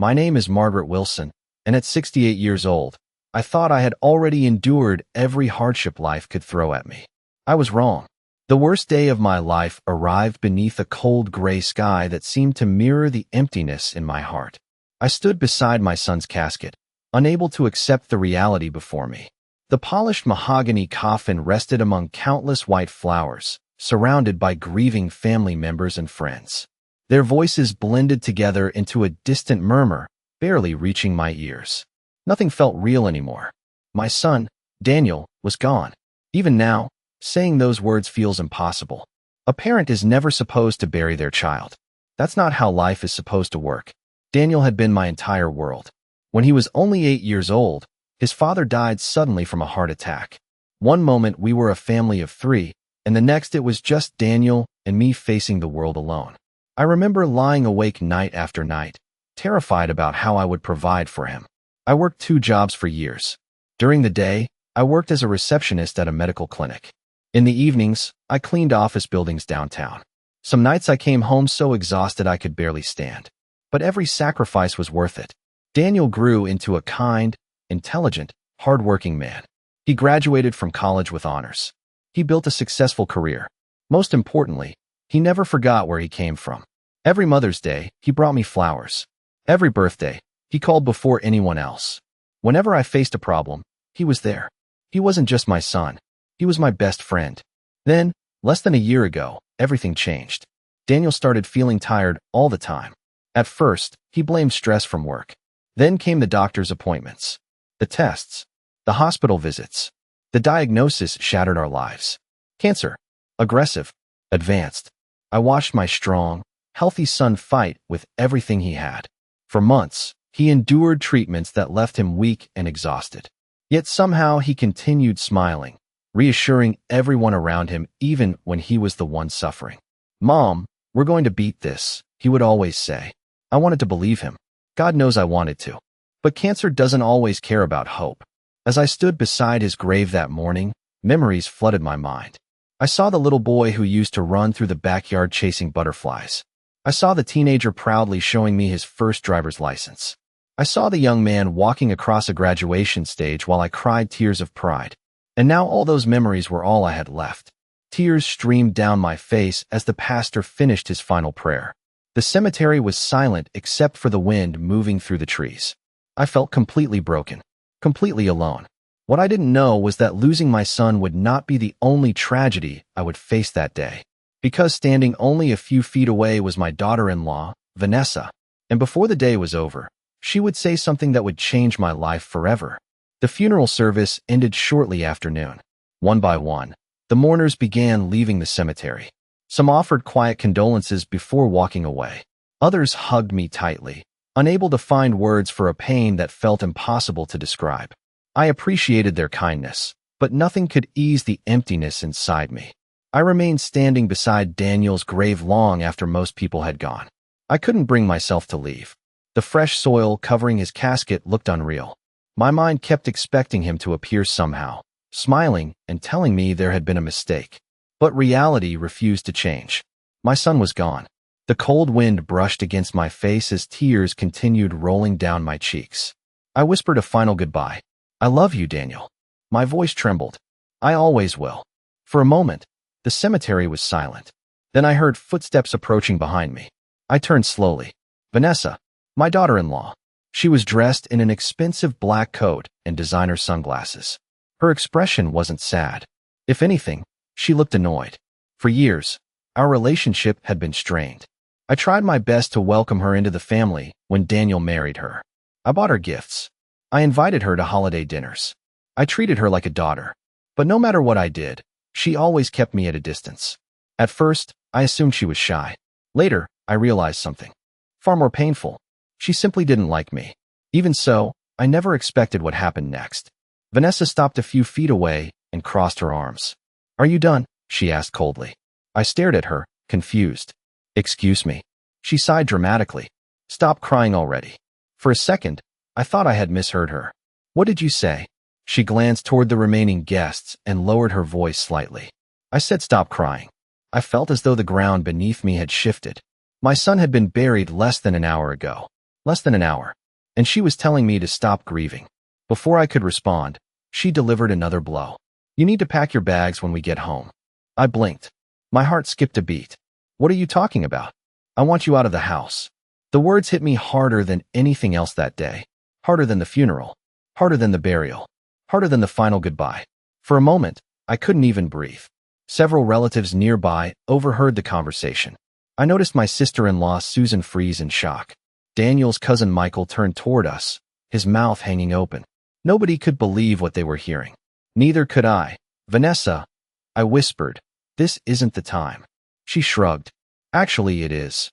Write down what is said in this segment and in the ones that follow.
My name is Margaret Wilson, and at 68 years old, I thought I had already endured every hardship life could throw at me. I was wrong. The worst day of my life arrived beneath a cold gray sky that seemed to mirror the emptiness in my heart. I stood beside my son's casket, unable to accept the reality before me. The polished mahogany coffin rested among countless white flowers, surrounded by grieving family members and friends. Their voices blended together into a distant murmur, barely reaching my ears. Nothing felt real anymore. My son, Daniel, was gone. Even now, saying those words feels impossible. A parent is never supposed to bury their child. That's not how life is supposed to work. Daniel had been my entire world. When he was only 8 years old, his father died suddenly from a heart attack. One moment we were a family of 3, and the next it was just Daniel and me facing the world alone. I remember lying awake night after night, terrified about how I would provide for him. I worked 2 jobs for years. During the day, I worked as a receptionist at a medical clinic. In the evenings, I cleaned office buildings downtown. Some nights I came home so exhausted I could barely stand. But every sacrifice was worth it. Daniel grew into a kind, intelligent, hardworking man. He graduated from college with honors. He built a successful career. Most importantly, he never forgot where he came from. Every Mother's Day, he brought me flowers. Every birthday, he called before anyone else. Whenever I faced a problem, he was there. He wasn't just my son. He was my best friend. Then, less than a year ago, everything changed. Daniel started feeling tired all the time. At first, he blamed stress from work. Then came the doctor's appointments, the tests, the hospital visits. The diagnosis shattered our lives. Cancer. Aggressive. Advanced. I watched my strong, healthy son fight with everything he had. For months, he endured treatments that left him weak and exhausted. Yet somehow he continued smiling, reassuring everyone around him even when he was the one suffering. "Mom, we're going to beat this," he would always say. I wanted to believe him. God knows I wanted to. But cancer doesn't always care about hope. As I stood beside his grave that morning, memories flooded my mind. I saw the little boy who used to run through the backyard chasing butterflies. I saw the teenager proudly showing me his first driver's license. I saw the young man walking across a graduation stage while I cried tears of pride. And now all those memories were all I had left. Tears streamed down my face as the pastor finished his final prayer. The cemetery was silent except for the wind moving through the trees. I felt completely broken, completely alone. What I didn't know was that losing my son would not be the only tragedy I would face that day. Because standing only a few feet away was my daughter-in-law, Vanessa, and before the day was over, she would say something that would change my life forever. The funeral service ended shortly after noon. One by one, the mourners began leaving the cemetery. Some offered quiet condolences before walking away. Others hugged me tightly, unable to find words for a pain that felt impossible to describe. I appreciated their kindness, but nothing could ease the emptiness inside me. I remained standing beside Daniel's grave long after most people had gone. I couldn't bring myself to leave. The fresh soil covering his casket looked unreal. My mind kept expecting him to appear somehow, smiling and telling me there had been a mistake. But reality refused to change. My son was gone. The cold wind brushed against my face as tears continued rolling down my cheeks. I whispered a final goodbye. "I love you, Daniel." My voice trembled. "I always will." For a moment, the cemetery was silent. Then I heard footsteps approaching behind me. I turned slowly. Vanessa, my daughter-in-law. She was dressed in an expensive black coat and designer sunglasses. Her expression wasn't sad. If anything, she looked annoyed. For years, our relationship had been strained. I tried my best to welcome her into the family when Daniel married her. I bought her gifts. I invited her to holiday dinners. I treated her like a daughter. But no matter what I did, she always kept me at a distance. At first, I assumed she was shy. Later, I realized something far more painful. She simply didn't like me. Even so, I never expected what happened next. Vanessa stopped a few feet away and crossed her arms. "Are you done?" she asked coldly. I stared at her, confused. "Excuse me." She sighed dramatically. "Stop crying already." For a second, I thought I had misheard her. "What did you say?" She glanced toward the remaining guests and lowered her voice slightly. I said stop crying. I felt as though the ground beneath me had shifted. My son had been buried less than an hour ago. Less than an hour. And she was telling me to stop grieving. Before I could respond, she delivered another blow. You need to pack your bags when we get home. I blinked. My heart skipped a beat. What are you talking about? I want you out of the house. The words hit me harder than anything else that day. Harder than the funeral. Harder than the burial. Harder than the final goodbye. For a moment, I couldn't even breathe. Several relatives nearby overheard the conversation. I noticed my sister-in-law Susan freeze in shock. Daniel's cousin Michael turned toward us, his mouth hanging open. Nobody could believe what they were hearing. Neither could I. Vanessa, I whispered, this isn't the time. She shrugged. Actually, it is.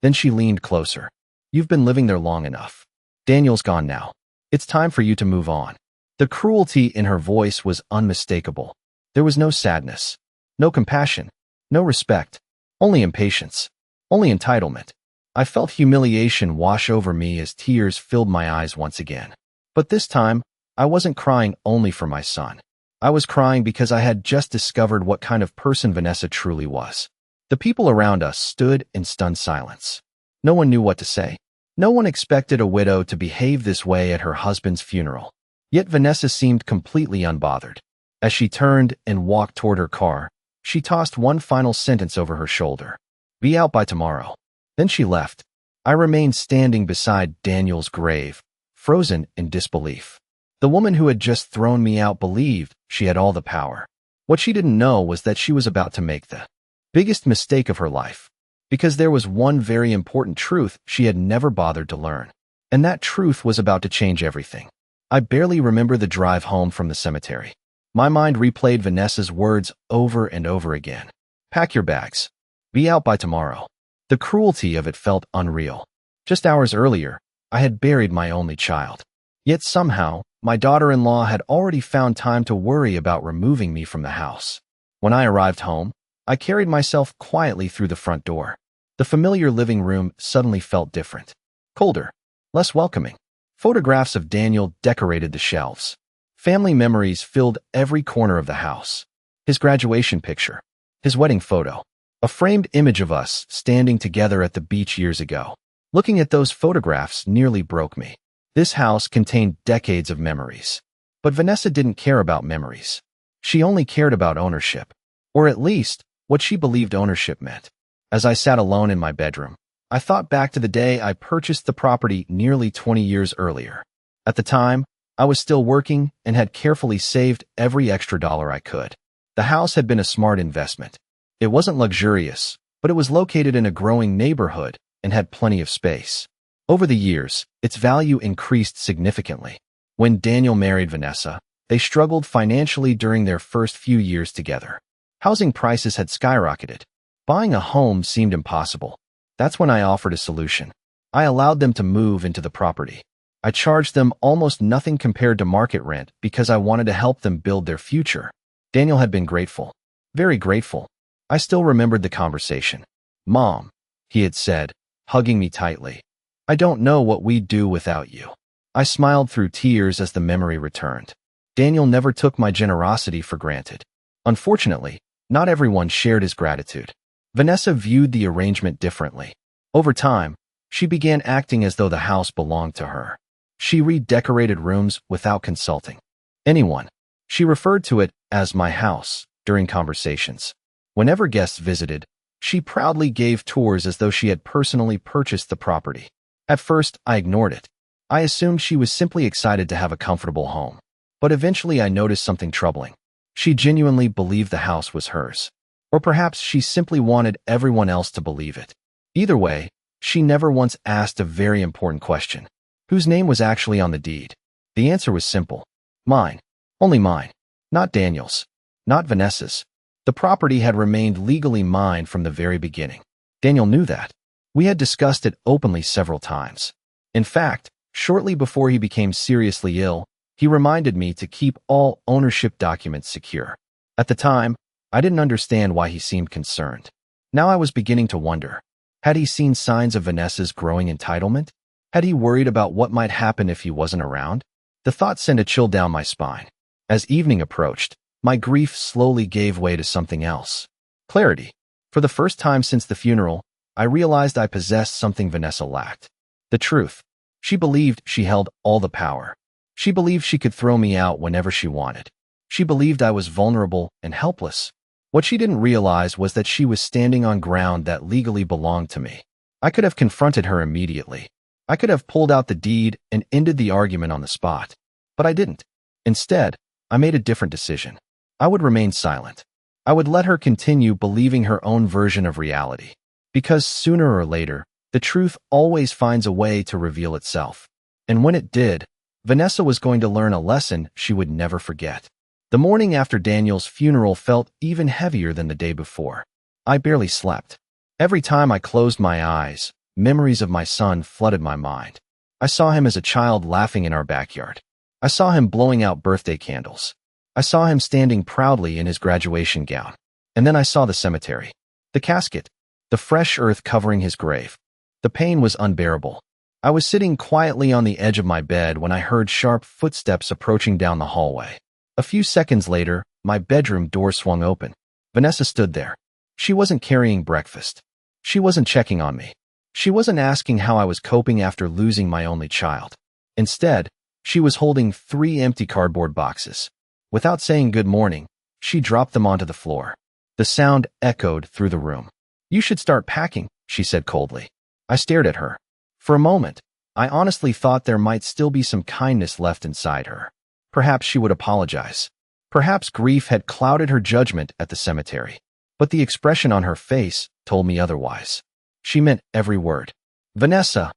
Then she leaned closer. You've been living there long enough. Daniel's gone now. It's time for you to move on. The cruelty in her voice was unmistakable. There was no sadness, no compassion, no respect, only impatience, only entitlement. I felt humiliation wash over me as tears filled my eyes once again. But this time, I wasn't crying only for my son. I was crying because I had just discovered what kind of person Vanessa truly was. The people around us stood in stunned silence. No one knew what to say. No one expected a widow to behave this way at her husband's funeral. Yet Vanessa seemed completely unbothered. As she turned and walked toward her car, she tossed one final sentence over her shoulder. Be out by tomorrow. Then she left. I remained standing beside Daniel's grave, frozen in disbelief. The woman who had just thrown me out believed she had all the power. What she didn't know was that she was about to make the biggest mistake of her life, because there was one very important truth she had never bothered to learn, and that truth was about to change everything. I barely remember the drive home from the cemetery. My mind replayed Vanessa's words over and over again. Pack your bags. Be out by tomorrow. The cruelty of it felt unreal. Just hours earlier, I had buried my only child. Yet somehow, my daughter-in-law had already found time to worry about removing me from the house. When I arrived home, I carried myself quietly through the front door. The familiar living room suddenly felt different. Colder. Less welcoming. Photographs of Daniel decorated the shelves. Family memories filled every corner of the house. His graduation picture. His wedding photo. A framed image of us standing together at the beach years ago. Looking at those photographs nearly broke me. This house contained decades of memories. But Vanessa didn't care about memories. She only cared about ownership. Or at least, what she believed ownership meant. As I sat alone in my bedroom, I thought back to the day I purchased the property nearly 20 years earlier. At the time, I was still working and had carefully saved every extra dollar I could. The house had been a smart investment. It wasn't luxurious, but it was located in a growing neighborhood and had plenty of space. Over the years, its value increased significantly. When Daniel married Vanessa, they struggled financially during their first few years together. Housing prices had skyrocketed. Buying a home seemed impossible. That's when I offered a solution. I allowed them to move into the property. I charged them almost nothing compared to market rent because I wanted to help them build their future. Daniel had been grateful. Very grateful. I still remembered the conversation. Mom, he had said, hugging me tightly. I don't know what we'd do without you. I smiled through tears as the memory returned. Daniel never took my generosity for granted. Unfortunately, not everyone shared his gratitude. Vanessa viewed the arrangement differently. Over time, she began acting as though the house belonged to her. She redecorated rooms without consulting anyone. She referred to it as my house during conversations. Whenever guests visited, she proudly gave tours as though she had personally purchased the property. At first, I ignored it. I assumed she was simply excited to have a comfortable home. But eventually I noticed something troubling. She genuinely believed the house was hers. Or perhaps she simply wanted everyone else to believe it. Either way, she never once asked a very important question. Whose name was actually on the deed? The answer was simple. Mine. Only mine. Not Daniel's. Not Vanessa's. The property had remained legally mine from the very beginning. Daniel knew that. We had discussed it openly several times. In fact, shortly before he became seriously ill, he reminded me to keep all ownership documents secure. At the time, I didn't understand why he seemed concerned. Now I was beginning to wonder. Had he seen signs of Vanessa's growing entitlement? Had he worried about what might happen if he wasn't around? The thought sent a chill down my spine. As evening approached, my grief slowly gave way to something else. Clarity. For the first time since the funeral, I realized I possessed something Vanessa lacked. The truth. She believed she held all the power. She believed she could throw me out whenever she wanted. She believed I was vulnerable and helpless. What she didn't realize was that she was standing on ground that legally belonged to me. I could have confronted her immediately. I could have pulled out the deed and ended the argument on the spot. But I didn't. Instead, I made a different decision. I would remain silent. I would let her continue believing her own version of reality. Because sooner or later, the truth always finds a way to reveal itself. And when it did, Vanessa was going to learn a lesson she would never forget. The morning after Daniel's funeral felt even heavier than the day before. I barely slept. Every time I closed my eyes, memories of my son flooded my mind. I saw him as a child laughing in our backyard. I saw him blowing out birthday candles. I saw him standing proudly in his graduation gown. And then I saw the cemetery. The casket. The fresh earth covering his grave. The pain was unbearable. I was sitting quietly on the edge of my bed when I heard sharp footsteps approaching down the hallway. A few seconds later, my bedroom door swung open. Vanessa stood there. She wasn't carrying breakfast. She wasn't checking on me. She wasn't asking how I was coping after losing my only child. Instead, she was holding 3 empty cardboard boxes. Without saying good morning, she dropped them onto the floor. The sound echoed through the room. "You should start packing," she said coldly. I stared at her. For a moment, I honestly thought there might still be some kindness left inside her. Perhaps she would apologize. Perhaps grief had clouded her judgment at the cemetery. But the expression on her face told me otherwise. She meant every word. "Vanessa,"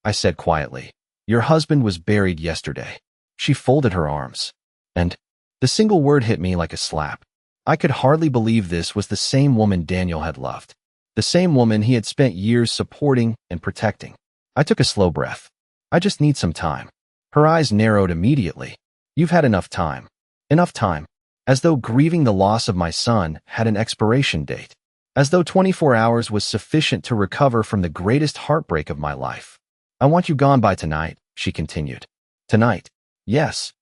I said quietly, "your husband was buried yesterday." She folded her arms. And the single word hit me like a slap. I could hardly believe this was the same woman Daniel had loved. The same woman he had spent years supporting and protecting. I took a slow breath. "I just need some time." Her eyes narrowed immediately. "You've had enough time." Enough time. As though grieving the loss of my son had an expiration date. As though 24 hours was sufficient to recover from the greatest heartbreak of my life. "I want you gone by tonight," she continued. "Tonight?" "Yes."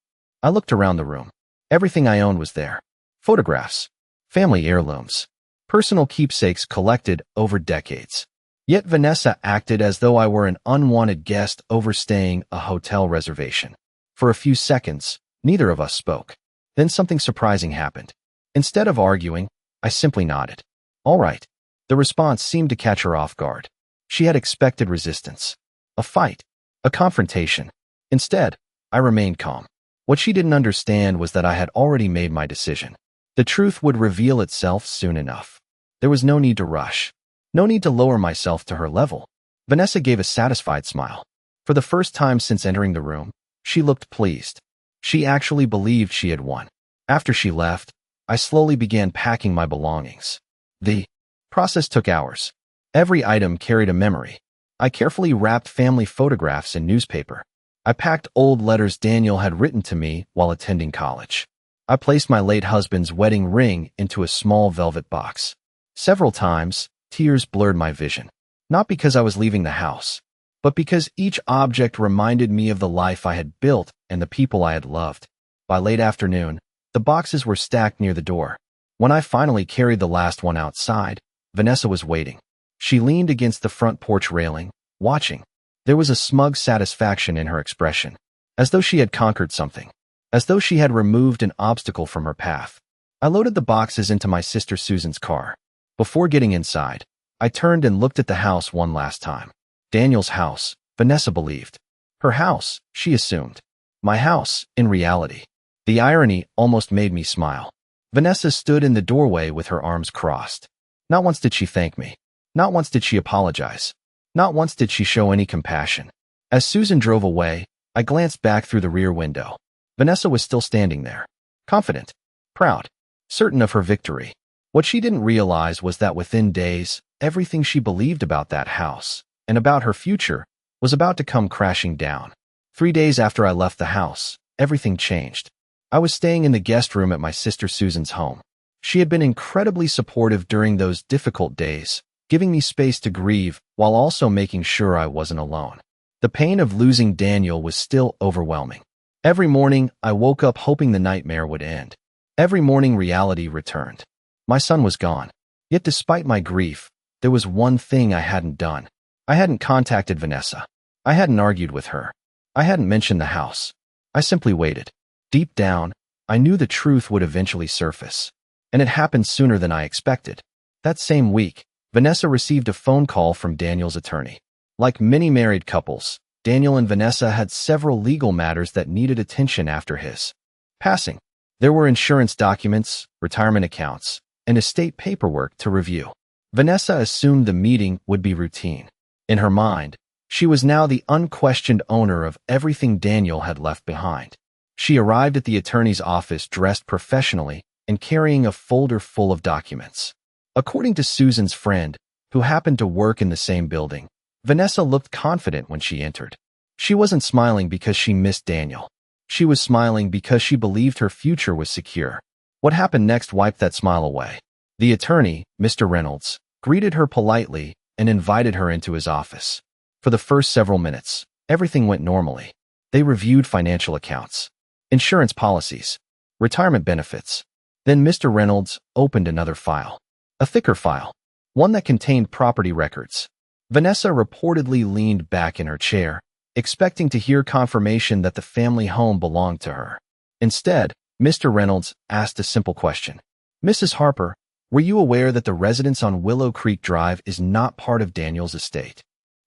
I looked around the room. Everything I owned was there. Photographs. Family heirlooms. Personal keepsakes collected over decades. Yet Vanessa acted as though I were an unwanted guest overstaying a hotel reservation. For a few seconds, neither of us spoke. Then something surprising happened. Instead of arguing, I simply nodded. "All right." The response seemed to catch her off guard. She had expected resistance. A fight. A confrontation. Instead, I remained calm. What she didn't understand was that I had already made my decision. The truth would reveal itself soon enough. There was no need to rush. No need to lower myself to her level. Vanessa gave a satisfied smile. For the first time since entering the room, she looked pleased. She actually believed she had won. After she left, I slowly began packing my belongings. The process took hours. Every item carried a memory. I carefully wrapped family photographs in newspaper. I packed old letters Daniel had written to me while attending college. I placed my late husband's wedding ring into a small velvet box. Several times, tears blurred my vision. Not because I was leaving the house, but because each object reminded me of the life I had built and the people I had loved. By late afternoon, the boxes were stacked near the door. When I finally carried the last one outside, Vanessa was waiting. She leaned against the front porch railing, watching. There was a smug satisfaction in her expression, as though she had conquered something, as though she had removed an obstacle from her path. I loaded the boxes into my sister Susan's car. Before getting inside, I turned and looked at the house one last time. Daniel's house, Vanessa believed. Her house, she assumed. My house, in reality. The irony almost made me smile. Vanessa stood in the doorway with her arms crossed. Not once did she thank me. Not once did she apologize. Not once did she show any compassion. As Susan drove away, I glanced back through the rear window. Vanessa was still standing there. Confident. Proud. Certain of her victory. What she didn't realize was that within days, everything she believed about that house, and about her future, was about to come crashing down. 3 days after I left the house, everything changed. I was staying in the guest room at my sister Susan's home. She had been incredibly supportive during those difficult days, giving me space to grieve while also making sure I wasn't alone. The pain of losing Daniel was still overwhelming. Every morning, I woke up hoping the nightmare would end. Every morning, reality returned. My son was gone. Yet despite my grief, there was one thing I hadn't done. I hadn't contacted Vanessa. I hadn't argued with her. I hadn't mentioned the house. I simply waited. Deep down, I knew the truth would eventually surface. And it happened sooner than I expected. That same week, Vanessa received a phone call from Daniel's attorney. Like many married couples, Daniel and Vanessa had several legal matters that needed attention after his passing. There were insurance documents, retirement accounts, and estate paperwork to review. Vanessa assumed the meeting would be routine. In her mind, she was now the unquestioned owner of everything Daniel had left behind. She arrived at the attorney's office dressed professionally and carrying a folder full of documents. According to Susan's friend, who happened to work in the same building, Vanessa looked confident when she entered. She wasn't smiling because she missed Daniel. She was smiling because she believed her future was secure. What happened next wiped that smile away. The attorney, Mr. Reynolds, greeted her politely and invited her into his office. For the first several minutes, everything went normally. They reviewed financial accounts, insurance policies, retirement benefits. Then Mr. Reynolds opened another file. A thicker file. One that contained property records. Vanessa reportedly leaned back in her chair, expecting to hear confirmation that the family home belonged to her. Instead, Mr. Reynolds asked a simple question. Mrs. Harper, were you aware that the residence on Willow Creek Drive is not part of Daniel's estate?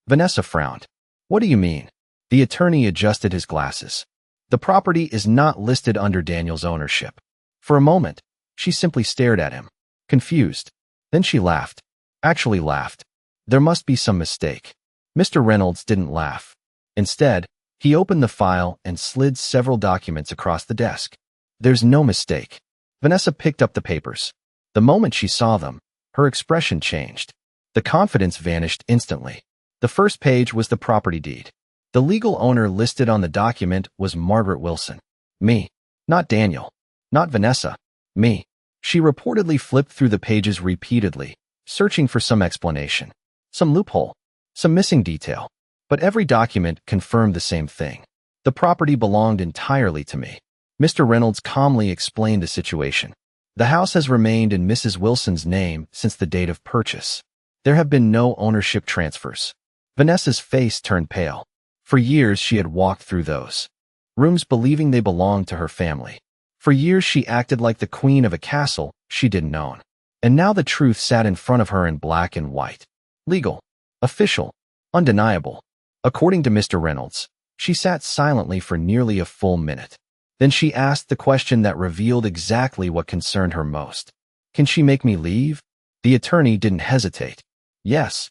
Vanessa frowned. What do you mean? The attorney adjusted his glasses. The property is not listed under Daniel's ownership. For a moment, she simply stared at him, confused. Then she laughed. Actually laughed. There must be some mistake. Mr. Reynolds didn't laugh. Instead, he opened the file and slid several documents across the desk. There's no mistake. Vanessa picked up the papers. The moment she saw them, her expression changed. The confidence vanished instantly. The first page was the property deed. The legal owner listed on the document was Margaret Wilson. Me. Not Daniel. Not Vanessa. Me. She reportedly flipped through the pages repeatedly, searching for some explanation, some loophole, some missing detail. But every document confirmed the same thing. The property belonged entirely to me. Mr. Reynolds calmly explained the situation. The house has remained in Mrs. Wilson's name since the date of purchase. There have been no ownership transfers. Vanessa's face turned pale. For years, she had walked through those rooms believing they belonged to her family. For years, she acted like the queen of a castle she didn't own. And now the truth sat in front of her in black and white. Legal. Official. Undeniable. According to Mr. Reynolds, she sat silently for nearly a full minute. Then she asked the question that revealed exactly what concerned her most. Can she make me leave? The attorney didn't hesitate. Yes.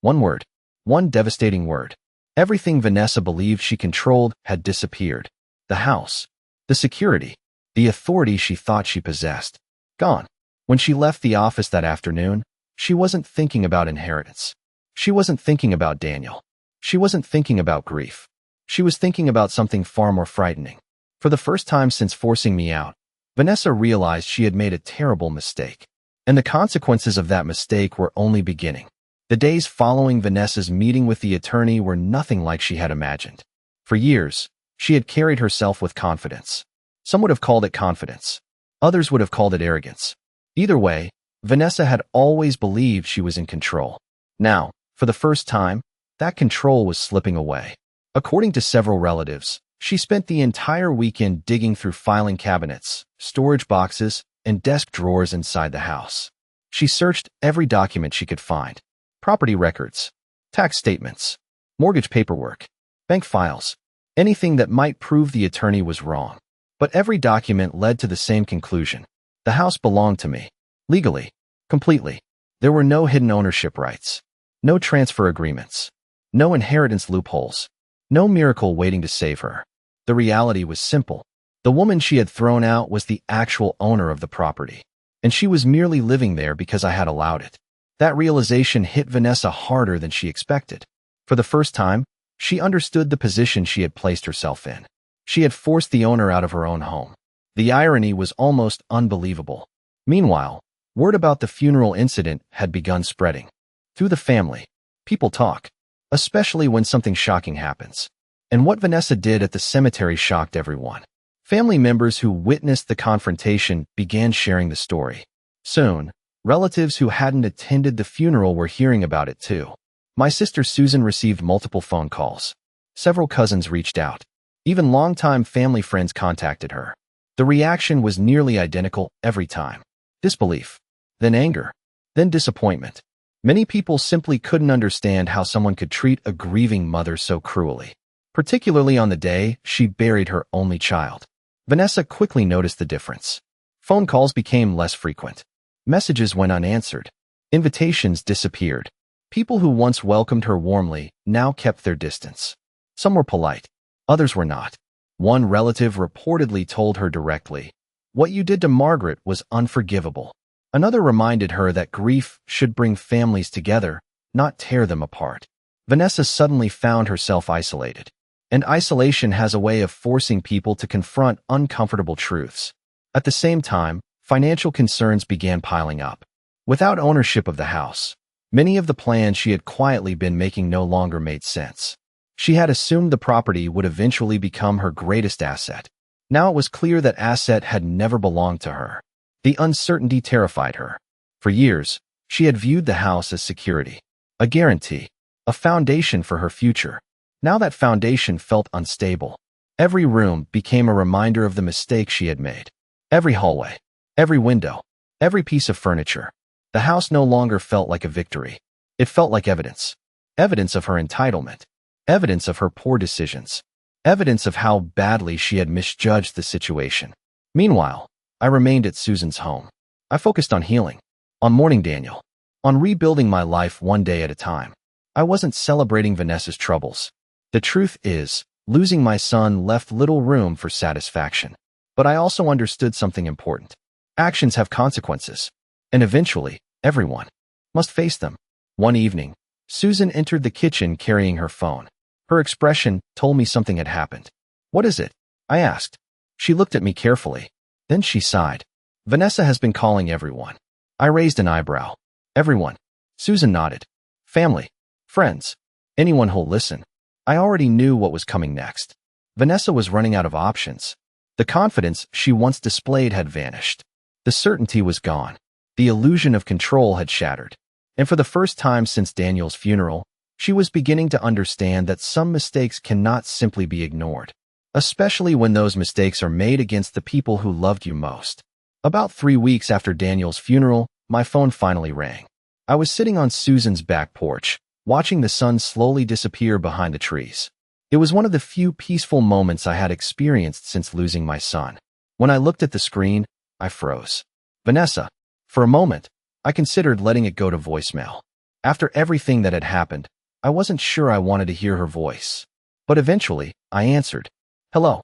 One word. One devastating word. Everything Vanessa believed she controlled had disappeared. The house. The security. The authority she thought she possessed. Gone. When she left the office that afternoon, she wasn't thinking about inheritance. She wasn't thinking about Daniel. She wasn't thinking about grief. She was thinking about something far more frightening. For the first time since forcing me out, Vanessa realized she had made a terrible mistake. And the consequences of that mistake were only beginning. The days following Vanessa's meeting with the attorney were nothing like she had imagined. For years, she had carried herself with confidence. Some would have called it confidence. Others would have called it arrogance. Either way, Vanessa had always believed she was in control. Now, for the first time, that control was slipping away. According to several relatives, she spent the entire weekend digging through filing cabinets, storage boxes, and desk drawers inside the house. She searched every document she could find. Property records, tax statements, mortgage paperwork, bank files, anything that might prove the attorney was wrong. But every document led to the same conclusion. The house belonged to me. Legally. Completely. There were no hidden ownership rights. No transfer agreements. No inheritance loopholes. No miracle waiting to save her. The reality was simple. The woman she had thrown out was the actual owner of the property. And she was merely living there because I had allowed it. That realization hit Vanessa harder than she expected. For the first time, she understood the position she had placed herself in. She had forced the owner out of her own home. The irony was almost unbelievable. Meanwhile, word about the funeral incident had begun spreading. Through the family, people talk, especially when something shocking happens. And what Vanessa did at the cemetery shocked everyone. Family members who witnessed the confrontation began sharing the story. Soon, relatives who hadn't attended the funeral were hearing about it too. My sister Susan received multiple phone calls. Several cousins reached out. Even longtime family friends contacted her. The reaction was nearly identical every time. Disbelief, then anger, then disappointment. Many people simply couldn't understand how someone could treat a grieving mother so cruelly, particularly on the day she buried her only child. Vanessa quickly noticed the difference. Phone calls became less frequent. Messages went unanswered. Invitations disappeared. People who once welcomed her warmly now kept their distance. Some were polite, others were not. One relative reportedly told her directly, "What you did to Margaret was unforgivable." Another reminded her that grief should bring families together, not tear them apart. Vanessa suddenly found herself isolated. And isolation has a way of forcing people to confront uncomfortable truths. At the same time, financial concerns began piling up. Without ownership of the house, many of the plans she had quietly been making no longer made sense. She had assumed the property would eventually become her greatest asset. Now it was clear that asset had never belonged to her. The uncertainty terrified her. For years, she had viewed the house as security, a guarantee, a foundation for her future. Now that foundation felt unstable. Every room became a reminder of the mistake she had made. Every hallway, every window, every piece of furniture. The house no longer felt like a victory. It felt like evidence. Evidence of her entitlement. Evidence of her poor decisions. Evidence of how badly she had misjudged the situation. Meanwhile, I remained at Susan's home. I focused on healing, on mourning Daniel, on rebuilding my life one day at a time. I wasn't celebrating Vanessa's troubles. The truth is, losing my son left little room for satisfaction. But I also understood something important. Actions have consequences. And eventually, everyone must face them. One evening, Susan entered the kitchen carrying her phone. Her expression told me something had happened. "What is it?" I asked. She looked at me carefully. Then she sighed. "Vanessa has been calling everyone." I raised an eyebrow. "Everyone?" Susan nodded. "Family, friends, anyone who'll listen." I already knew what was coming next. Vanessa was running out of options. The confidence she once displayed had vanished. The certainty was gone. The illusion of control had shattered. And for the first time since Daniel's funeral, she was beginning to understand that some mistakes cannot simply be ignored, especially when those mistakes are made against the people who loved you most. About 3 weeks after Daniel's funeral, my phone finally rang. I was sitting on Susan's back porch, watching the sun slowly disappear behind the trees. It was one of the few peaceful moments I had experienced since losing my son. When I looked at the screen, I froze. "Vanessa." For a moment, I considered letting it go to voicemail. After everything that had happened, I wasn't sure I wanted to hear her voice. But eventually, I answered. "Hello."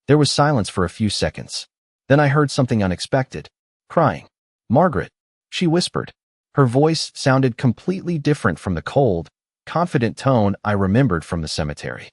There was silence for a few seconds. Then I heard something unexpected. "Crying." "Margaret," she whispered. Her voice sounded completely different from the cold, confident tone I remembered from the cemetery.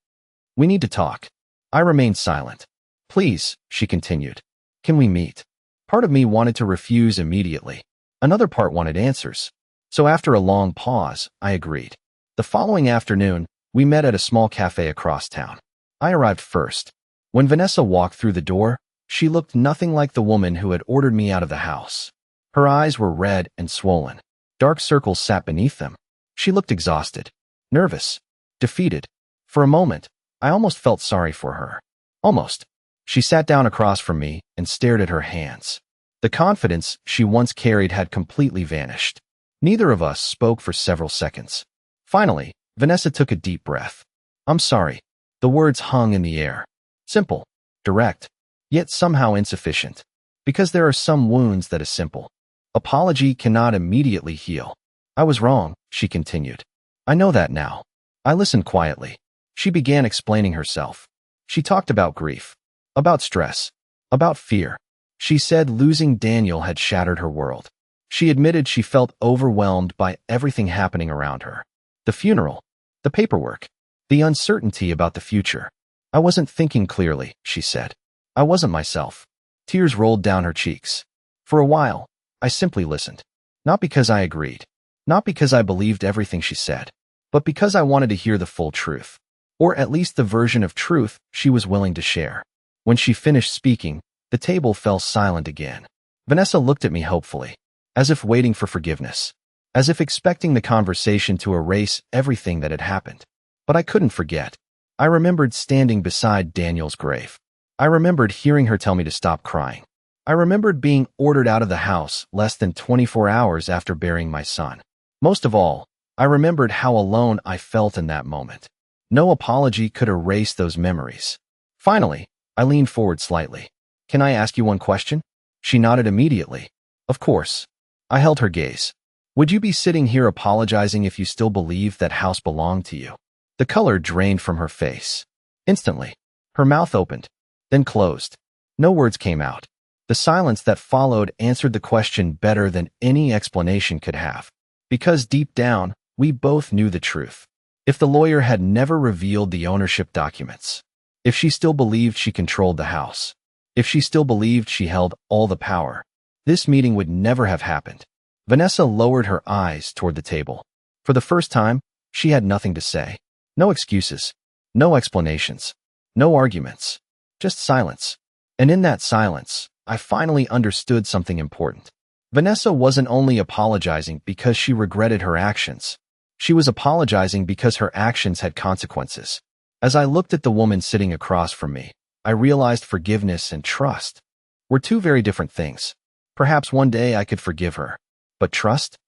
"We need to talk." I remained silent. "Please," she continued. "Can we meet?" Part of me wanted to refuse immediately. Another part wanted answers. So after a long pause, I agreed. The following afternoon, we met at a small cafe across town. I arrived first. When Vanessa walked through the door, she looked nothing like the woman who had ordered me out of the house. Her eyes were red and swollen. Dark circles sat beneath them. She looked exhausted, nervous, defeated. For a moment, I almost felt sorry for her. Almost. She sat down across from me and stared at her hands. The confidence she once carried had completely vanished. Neither of us spoke for several seconds. Finally, Vanessa took a deep breath. "I'm sorry." The words hung in the air. Simple, direct, yet somehow insufficient. Because there are some wounds that a simple apology cannot immediately heal. "I was wrong," she continued. "I know that now." I listened quietly. She began explaining herself. She talked about grief, about stress, about fear. She said losing Daniel had shattered her world. She admitted she felt overwhelmed by everything happening around her. The funeral, the paperwork, the uncertainty about the future. "I wasn't thinking clearly," she said. "I wasn't myself." Tears rolled down her cheeks. For a while, I simply listened. Not because I agreed, not because I believed everything she said, but because I wanted to hear the full truth, or at least the version of truth she was willing to share. When she finished speaking, the table fell silent again. Vanessa looked at me hopefully, as if waiting for forgiveness, as if expecting the conversation to erase everything that had happened. But I couldn't forget. I remembered standing beside Daniel's grave. I remembered hearing her tell me to stop crying. I remembered being ordered out of the house less than 24 hours after burying my son. Most of all, I remembered how alone I felt in that moment. No apology could erase those memories. Finally, I leaned forward slightly. "Can I ask you one question?" She nodded immediately. "Of course." I held her gaze. "Would you be sitting here apologizing if you still believed that house belonged to you?" The color drained from her face. Instantly, her mouth opened, then closed. No words came out. The silence that followed answered the question better than any explanation could have. Because deep down, we both knew the truth. If the lawyer had never revealed the ownership documents, if she still believed she controlled the house, if she still believed she held all the power, this meeting would never have happened. Vanessa lowered her eyes toward the table. For the first time, she had nothing to say. No excuses, no explanations, no arguments, just silence. And in that silence, I finally understood something important. Vanessa wasn't only apologizing because she regretted her actions. She was apologizing because her actions had consequences. As I looked at the woman sitting across from me, I realized forgiveness and trust were two very different things. Perhaps one day I could forgive her. But trust,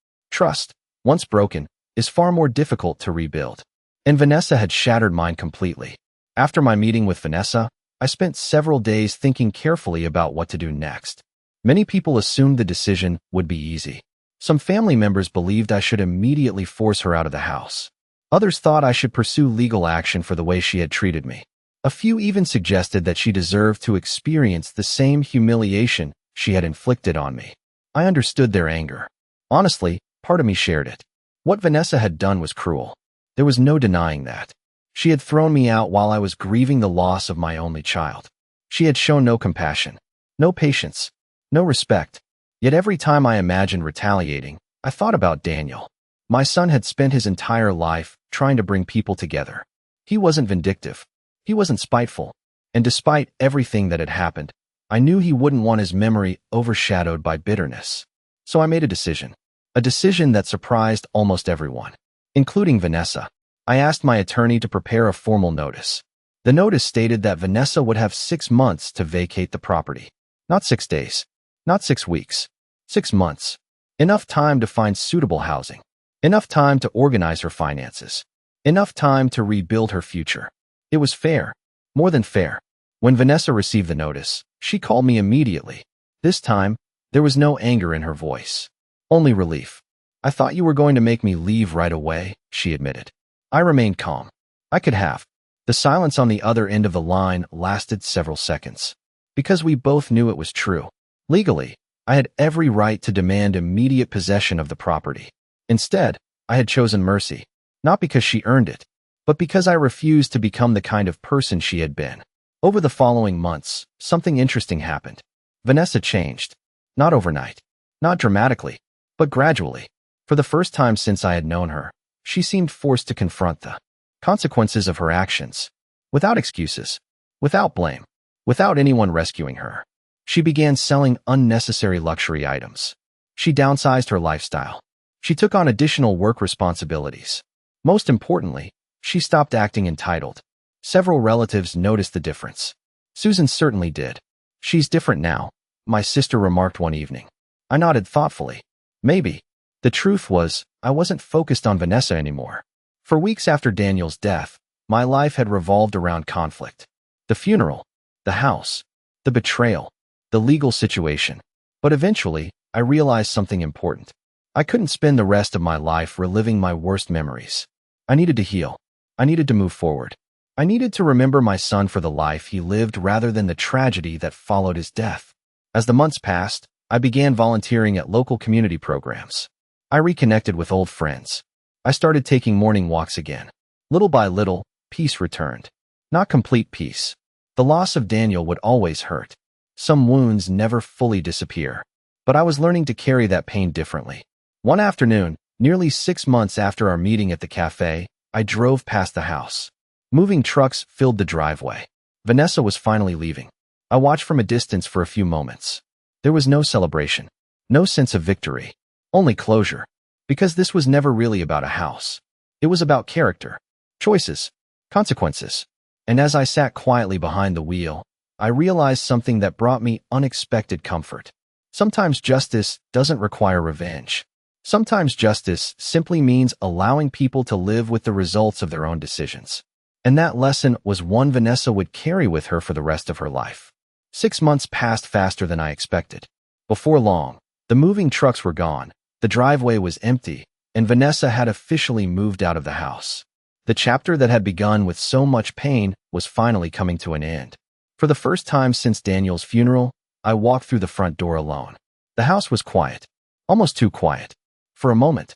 once broken, is far more difficult to rebuild. And Vanessa had shattered mine completely. After my meeting with Vanessa, I spent several days thinking carefully about what to do next. Many people assumed the decision would be easy. Some family members believed I should immediately force her out of the house. Others thought I should pursue legal action for the way she had treated me. A few even suggested that she deserved to experience the same humiliation she had inflicted on me. I understood their anger. Honestly, part of me shared it. What Vanessa had done was cruel. There was no denying that. She had thrown me out while I was grieving the loss of my only child. She had shown no compassion, no patience, no respect. Yet every time I imagined retaliating, I thought about Daniel. My son had spent his entire life trying to bring people together. He wasn't vindictive. He wasn't spiteful. And despite everything that had happened, I knew he wouldn't want his memory overshadowed by bitterness. So I made a decision that surprised almost everyone, including Vanessa. I asked my attorney to prepare a formal notice. The notice stated that Vanessa would have 6 months to vacate the property. Not 6 days, not 6 weeks, 6 months. Enough time to find suitable housing. Enough time to organize her finances. Enough time to rebuild her future. It was fair, more than fair. When Vanessa received the notice, she called me immediately. This time, there was no anger in her voice, only relief. "I thought you were going to make me leave right away," she admitted. I remained calm. I could have. The silence on the other end of the line lasted several seconds. Because we both knew it was true. Legally, I had every right to demand immediate possession of the property. Instead, I had chosen mercy, not because she earned it, but because I refused to become the kind of person she had been. Over the following months, something interesting happened. Vanessa changed. Not overnight, not dramatically, but gradually. For the first time since I had known her, she seemed forced to confront the consequences of her actions, without excuses, without blame, without anyone rescuing her. She began selling unnecessary luxury items. She downsized her lifestyle. She took on additional work responsibilities. Most importantly, she stopped acting entitled. Several relatives noticed the difference. Susan certainly did. "She's different now," my sister remarked one evening. I nodded thoughtfully. Maybe. The truth was, I wasn't focused on Vanessa anymore. For weeks after Daniel's death, my life had revolved around conflict. The funeral, the house, the betrayal, the legal situation. But eventually, I realized something important. I couldn't spend the rest of my life reliving my worst memories. I needed to heal. I needed to move forward. I needed to remember my son for the life he lived rather than the tragedy that followed his death. As the months passed, I began volunteering at local community programs. I reconnected with old friends. I started taking morning walks again. Little by little, peace returned. Not complete peace. The loss of Daniel would always hurt. Some wounds never fully disappear. But I was learning to carry that pain differently. One afternoon, nearly 6 months after our meeting at the cafe, I drove past the house. Moving trucks filled the driveway. Vanessa was finally leaving. I watched from a distance for a few moments. There was no celebration, no sense of victory, only closure. Because this was never really about a house. It was about character, choices, consequences. And as I sat quietly behind the wheel, I realized something that brought me unexpected comfort. Sometimes justice doesn't require revenge. Sometimes justice simply means allowing people to live with the results of their own decisions. And that lesson was one Vanessa would carry with her for the rest of her life. 6 months passed faster than I expected. Before long, the moving trucks were gone, the driveway was empty, and Vanessa had officially moved out of the house. The chapter that had begun with so much pain was finally coming to an end. For the first time since Daniel's funeral, I walked through the front door alone. The house was quiet, almost too quiet. For a moment,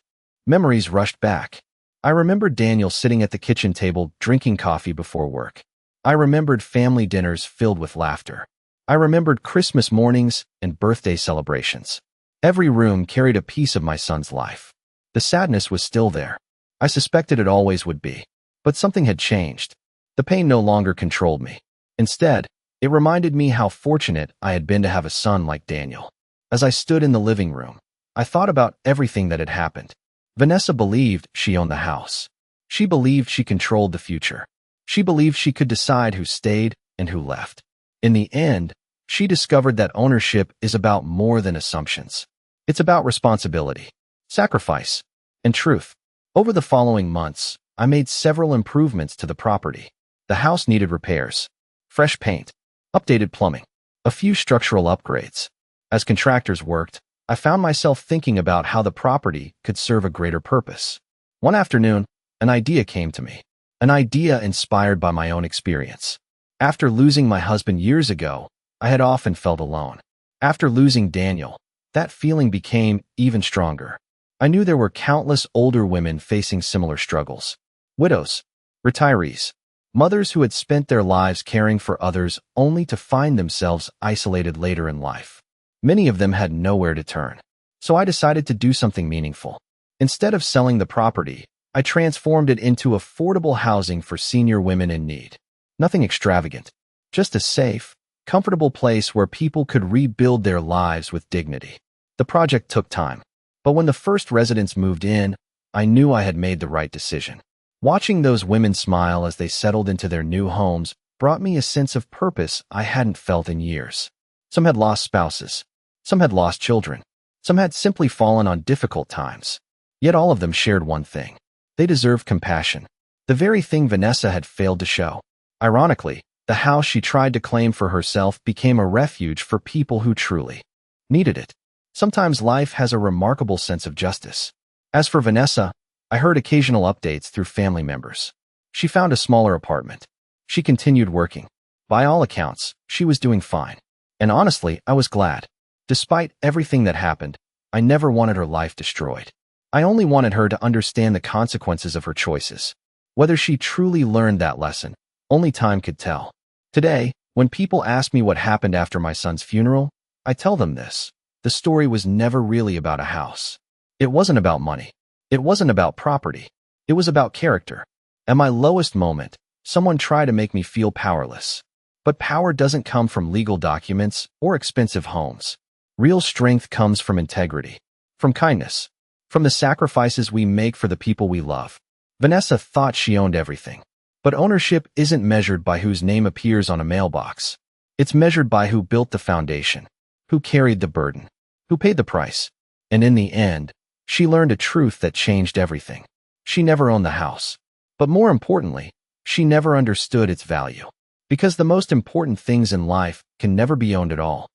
memories rushed back. I remembered Daniel sitting at the kitchen table drinking coffee before work. I remembered family dinners filled with laughter. I remembered Christmas mornings and birthday celebrations. Every room carried a piece of my son's life. The sadness was still there. I suspected it always would be. But something had changed. The pain no longer controlled me. Instead, it reminded me how fortunate I had been to have a son like Daniel. As I stood in the living room, I thought about everything that had happened. Vanessa believed she owned the house. She believed she controlled the future. She believed she could decide who stayed and who left. In the end, she discovered that ownership is about more than assumptions. It's about responsibility, sacrifice, and truth. Over the following months, I made several improvements to the property. The house needed repairs, fresh paint, updated plumbing, a few structural upgrades. As contractors worked, I found myself thinking about how the property could serve a greater purpose. One afternoon, an idea came to me, an idea inspired by my own experience. After losing my husband years ago, I had often felt alone. After losing Daniel, that feeling became even stronger. I knew there were countless older women facing similar struggles. Widows, retirees, mothers who had spent their lives caring for others only to find themselves isolated later in life. Many of them had nowhere to turn. So I decided to do something meaningful. Instead of selling the property, I transformed it into affordable housing for senior women in need. Nothing extravagant, just a safe, comfortable place where people could rebuild their lives with dignity. The project took time, but when the first residents moved in, I knew I had made the right decision. Watching those women smile as they settled into their new homes brought me a sense of purpose I hadn't felt in years. Some had lost spouses. Some had lost children. Some had simply fallen on difficult times. Yet all of them shared one thing. They deserved compassion, the very thing Vanessa had failed to show. Ironically, the house she tried to claim for herself became a refuge for people who truly needed it. Sometimes life has a remarkable sense of justice. As for Vanessa, I heard occasional updates through family members. She found a smaller apartment. She continued working. By all accounts, she was doing fine. And honestly, I was glad. Despite everything that happened, I never wanted her life destroyed. I only wanted her to understand the consequences of her choices. Whether she truly learned that lesson, only time could tell. Today, when people ask me what happened after my son's funeral, I tell them this. The story was never really about a house. It wasn't about money. It wasn't about property. It was about character. At my lowest moment, someone tried to make me feel powerless. But power doesn't come from legal documents or expensive homes. Real strength comes from integrity, from kindness, from the sacrifices we make for the people we love. Vanessa thought she owned everything. But ownership isn't measured by whose name appears on a mailbox. It's measured by who built the foundation, who carried the burden, who paid the price. And in the end, she learned a truth that changed everything. She never owned the house. But more importantly, she never understood its value. Because the most important things in life can never be owned at all.